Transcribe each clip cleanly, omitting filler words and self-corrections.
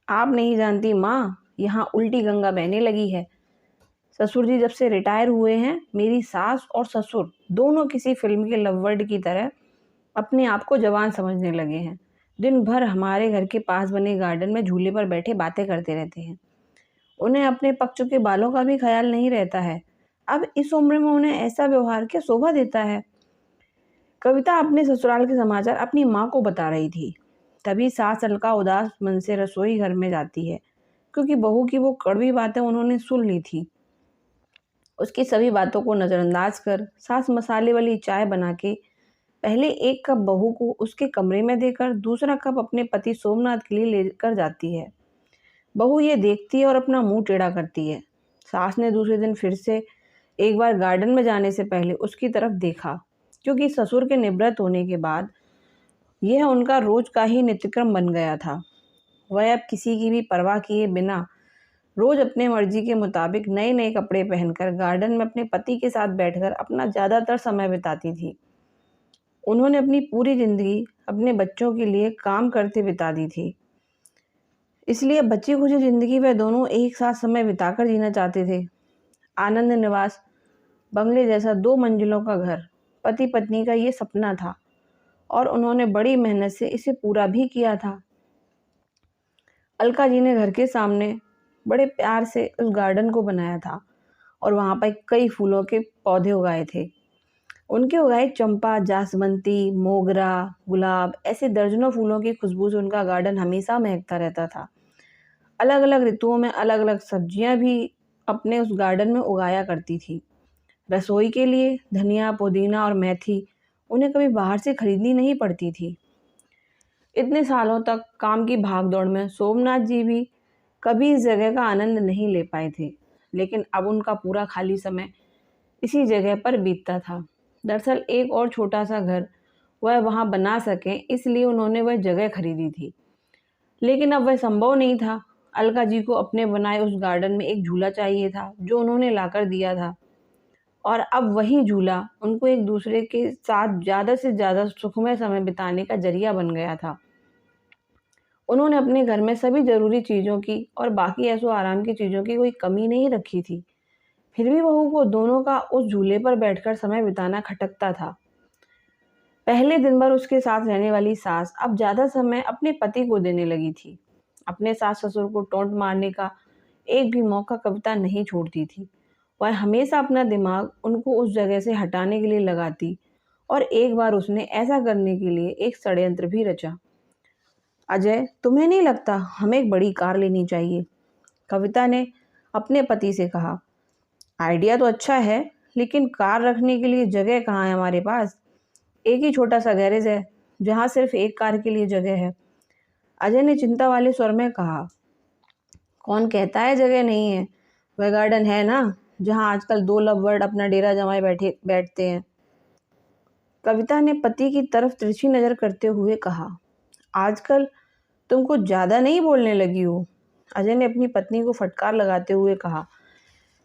आप नहीं जानती माँ, यहाँ उल्टी गंगा बहने लगी है। ससुर जी जब से रिटायर हुए हैं, मेरी सास और ससुर दोनों किसी फिल्म के लववर्ड की तरह अपने आप को जवान समझने लगे हैं। दिन भर हमारे घर के पास बने गार्डन में झूले पर बैठे बातें करते रहते हैं। उन्हें अपने पक चुके बालों का भी ख्याल नहीं रहता है। अब इस उम्र में उन्हें ऐसा व्यवहार क्या शोभा देता है। कविता अपने ससुराल के समाचार अपनी माँ को बता रही थी। तभी सास अलका उदास मन से रसोई घर में जाती है, क्योंकि बहू की वो कड़वी बातें उन्होंने सुन ली थी। उसकी सभी बातों को नज़रअंदाज कर सास मसाले वाली चाय बना के पहले एक कप बहू को उसके कमरे में देकर दूसरा कप अपने पति सोमनाथ के लिए लेकर जाती है। बहू ये देखती है और अपना मुंह टेढ़ा करती है। सास ने दूसरे दिन फिर से एक बार गार्डन में जाने से पहले उसकी तरफ देखा, क्योंकि ससुर के निवृत्त होने के बाद यह उनका रोज का ही नित्यक्रम बन गया था। वह अब किसी की भी परवाह किए बिना रोज अपने मर्जी के मुताबिक नए नए कपड़े पहनकर गार्डन में अपने पति के साथ बैठकर अपना ज़्यादातर समय बिताती थी। उन्होंने अपनी पूरी जिंदगी अपने बच्चों के लिए काम करते बिता दी थी, इसलिए बची खुची जिंदगी वह दोनों एक साथ समय बिताकर जीना चाहते थे। आनंद निवास बंगले जैसा 2 मंजिलों का घर पति पत्नी का ये सपना था और उन्होंने बड़ी मेहनत से इसे पूरा भी किया था। अलका जी ने घर के सामने बड़े प्यार से उस गार्डन को बनाया था और वहाँ पर कई फूलों के पौधे उगाए थे। उनके उगाए चंपा, जासवंती, मोगरा, गुलाब ऐसे दर्जनों फूलों की खुशबू से उनका गार्डन हमेशा महकता रहता था। अलग अलग ऋतुओं में अलग अलग सब्जियां भी अपने उस गार्डन में उगाया करती थी। रसोई के लिए धनिया, पुदीना और मेथी उन्हें कभी बाहर से खरीदनी नहीं पड़ती थी। इतने सालों तक काम की भागदौड़ में सोमनाथ जी भी कभी इस जगह का आनंद नहीं ले पाए थे, लेकिन अब उनका पूरा खाली समय इसी जगह पर बीतता था। दरअसल एक और छोटा सा घर वह वहाँ बना सकें, इसलिए उन्होंने वह जगह खरीदी थी, लेकिन अब वह संभव नहीं था। अलका जी को अपने बनाए उस गार्डन में एक झूला चाहिए था, जो उन्होंने लाकर दिया था, और अब वही झूला उनको एक दूसरे के साथ ज़्यादा से ज़्यादा सुखमय समय बिताने का जरिया बन गया था। उन्होंने अपने घर में सभी ज़रूरी चीज़ों की और बाकी ऐशो आराम की चीज़ों की कोई कमी नहीं रखी थी। फिर भी बहू को दोनों का उस झूले पर बैठकर समय बिताना खटकता था। पहले दिन भर उसके साथ रहने वाली सास अब ज़्यादा समय अपने पति को देने लगी थी। अपने सास ससुर को टोंट मारने का एक भी मौका कविता नहीं छोड़ती थी। वह हमेशा अपना दिमाग उनको उस जगह से हटाने के लिए लगाती और एक बार उसने ऐसा करने के लिए एक षड्यंत्र भी रचा। अजय, तुम्हें नहीं लगता हमें एक बड़ी कार लेनी चाहिए? कविता ने अपने पति से कहा। आइडिया तो अच्छा है, लेकिन कार रखने के लिए जगह कहाँ है हमारे पास? एक ही छोटा सा गैरेज है, जहाँ सिर्फ एक कार के लिए जगह है। अजय ने चिंता वाले स्वर में कहा। कौन कहता है जगह नहीं है? वह गार्डन है ना, जहाँ आजकल 2 लवबर्ड अपना डेरा जमाए बैठते हैं। कविता ने पति की तरफ तिरछी नजर करते हुए कहा। आजकल तुम कुछ ज्यादा नहीं बोलने लगी हो? अजय ने अपनी पत्नी को फटकार लगाते हुए कहा।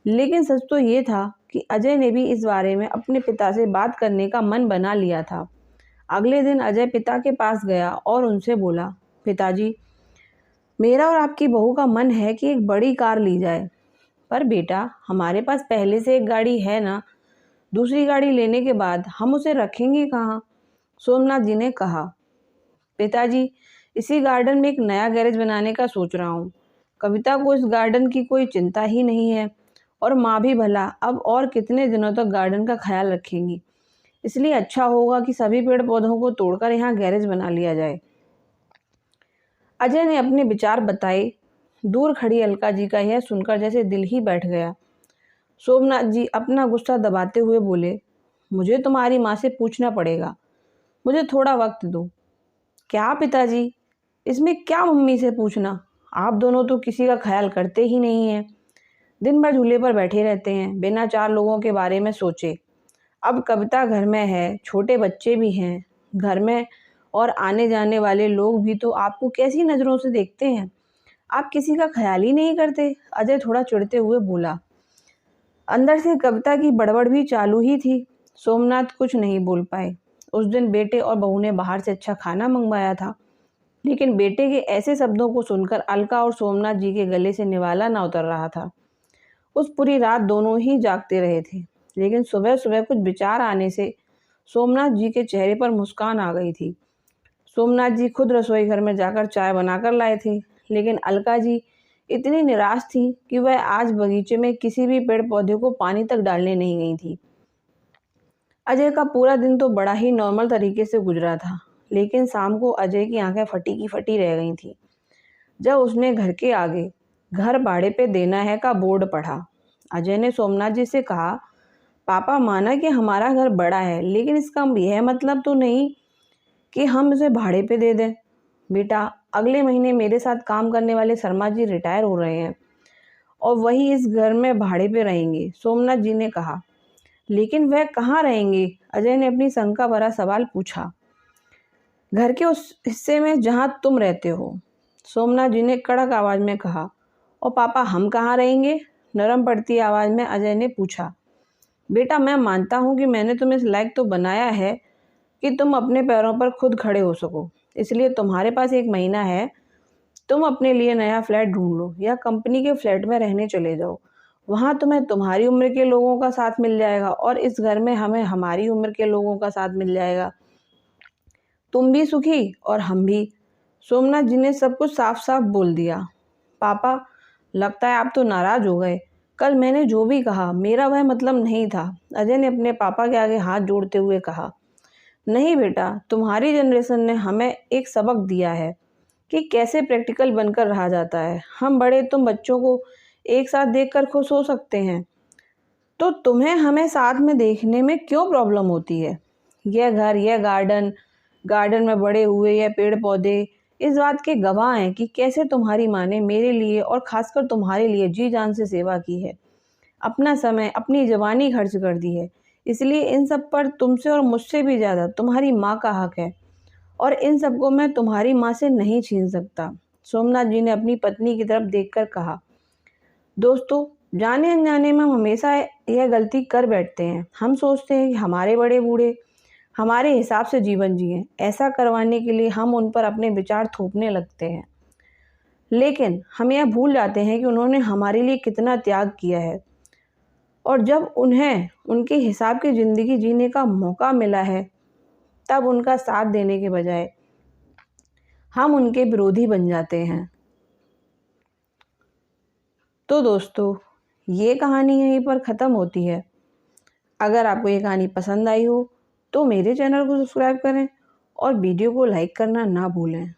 लेकिन सच तो ये था कि अजय ने भी इस बारे में अपने पिता से बात करने का मन बना लिया था। अगले दिन अजय पिता के पास गया और उनसे बोला, पिताजी, मेरा और आपकी बहू का मन है कि एक बड़ी कार ली जाए। पर बेटा, हमारे पास पहले से एक गाड़ी है ना, दूसरी गाड़ी लेने के बाद हम उसे रखेंगे कहाँ? सोमनाथ जी ने कहा। पिताजी, इसी गार्डन में एक नया गैरेज बनाने का सोच रहा हूँ। कविता को इस गार्डन की कोई चिंता ही नहीं है और माँ भी भला अब और कितने दिनों तक गार्डन का ख्याल रखेंगी। इसलिए अच्छा होगा कि सभी पेड़ पौधों को तोड़कर यहाँ गैरेज बना लिया जाए। अजय ने अपने विचार बताए। दूर खड़ी अलका जी का यह सुनकर जैसे दिल ही बैठ गया। सोमनाथ जी अपना गुस्सा दबाते हुए बोले, मुझे तुम्हारी माँ से पूछना पड़ेगा, मुझे थोड़ा वक्त दो। क्या पिताजी, इसमें क्या मम्मी से पूछना? आप दोनों तो किसी का ख्याल करते ही नहीं हैं। दिन भर झूले पर बैठे रहते हैं, बिना 4 लोगों के बारे में सोचे। अब कविता घर में है, छोटे बच्चे भी हैं घर में, और आने जाने वाले लोग भी तो आपको कैसी नज़रों से देखते हैं। आप किसी का ख्याल ही नहीं करते। अजय थोड़ा चिढ़ते हुए बोला। अंदर से कविता की बड़बड़ भी चालू ही थी। सोमनाथ कुछ नहीं बोल पाए। उस दिन बेटे और बहू ने बाहर से अच्छा खाना मंगवाया था। लेकिन बेटे के ऐसे शब्दों को सुनकर अलका और सोमनाथ जी के गले से निवाला ना उतर रहा था। उस पूरी रात दोनों ही जागते रहे थे, लेकिन सुबह सुबह कुछ विचार आने से सोमनाथ जी के चेहरे पर मुस्कान आ गई थी। सोमनाथ जी खुद रसोई घर में जाकर चाय बनाकर लाए थे, लेकिन अलका जी इतनी निराश थी कि वह आज बगीचे में किसी भी पेड़ पौधे को पानी तक डालने नहीं गई थी। अजय का पूरा दिन तो बड़ा ही नॉर्मल तरीके से गुजरा था, लेकिन शाम को अजय की आंखें फटी की फटी रह गई थी जब उसने घर के आगे घर भाड़े पे देना है का बोर्ड पढ़ा। अजय ने सोमनाथ जी से कहा, पापा माना कि हमारा घर बड़ा है, लेकिन इसका यह मतलब तो नहीं कि हम इसे भाड़े पे दे दें। बेटा, अगले महीने मेरे साथ काम करने वाले शर्मा जी रिटायर हो रहे हैं और वही इस घर में भाड़े पे रहेंगे, सोमनाथ जी ने कहा। लेकिन वह कहाँ रहेंगे? अजय ने अपनी शंका भरा सवाल पूछा। घर के उस हिस्से में जहाँ तुम रहते हो, सोमनाथ जी ने कड़क आवाज में कहा। और पापा हम कहाँ रहेंगे? नरम पड़ती आवाज में अजय ने पूछा। बेटा, मैं मानता हूँ कि मैंने तुम्हें इस लायक तो बनाया है कि तुम अपने पैरों पर खुद खड़े हो सको, इसलिए तुम्हारे पास 1 महीना है। तुम अपने लिए नया फ्लैट ढूंढ लो या कंपनी के फ्लैट में रहने चले जाओ। वहाँ तुम्हें तुम्हारी उम्र के लोगों का साथ मिल जाएगा और इस घर में हमें हमारी उम्र के लोगों का साथ मिल जाएगा। तुम भी सुखी और हम भी। सोमनाथ जी ने सब कुछ साफ साफ बोल दिया। पापा, लगता है आप तो नाराज हो गए। कल मैंने जो भी कहा मेरा वह मतलब नहीं था, अजय ने अपने पापा के आगे हाथ जोड़ते हुए कहा। नहीं बेटा, तुम्हारी जनरेशन ने हमें एक सबक दिया है कि कैसे प्रैक्टिकल बनकर रहा जाता है। हम बड़े तुम बच्चों को एक साथ देखकर खुश हो सकते हैं, तो तुम्हें हमें साथ में देखने में क्यों प्रॉब्लम होती है? यह घर, यह गार्डन में बड़े हुए यह पेड़ पौधे इस बात के गवाह हैं कि कैसे तुम्हारी माँ ने मेरे लिए और खासकर तुम्हारे लिए जी जान से सेवा की है, अपना समय, अपनी जवानी खर्च कर दी है। इसलिए इन सब पर तुमसे और मुझसे भी ज़्यादा तुम्हारी माँ का हक है और इन सबको मैं तुम्हारी माँ से नहीं छीन सकता। सोमनाथ जी ने अपनी पत्नी की तरफ देखकर कहा। दोस्तों, जाने अनजाने में हम हमेशा यह गलती कर बैठते हैं। हम सोचते हैं कि हमारे बड़े बूढ़े हमारे हिसाब से जीवन जिएं। ऐसा करवाने के लिए हम उन पर अपने विचार थोपने लगते हैं, लेकिन हम यह भूल जाते हैं कि उन्होंने हमारे लिए कितना त्याग किया है और जब उन्हें उनके हिसाब की ज़िंदगी जीने का मौका मिला है, तब उनका साथ देने के बजाय हम उनके विरोधी बन जाते हैं। तो दोस्तों, ये कहानी यहीं पर ख़त्म होती है। अगर आपको ये कहानी पसंद आई हो तो मेरे चैनल को सब्सक्राइब करें और वीडियो को लाइक करना ना भूलें।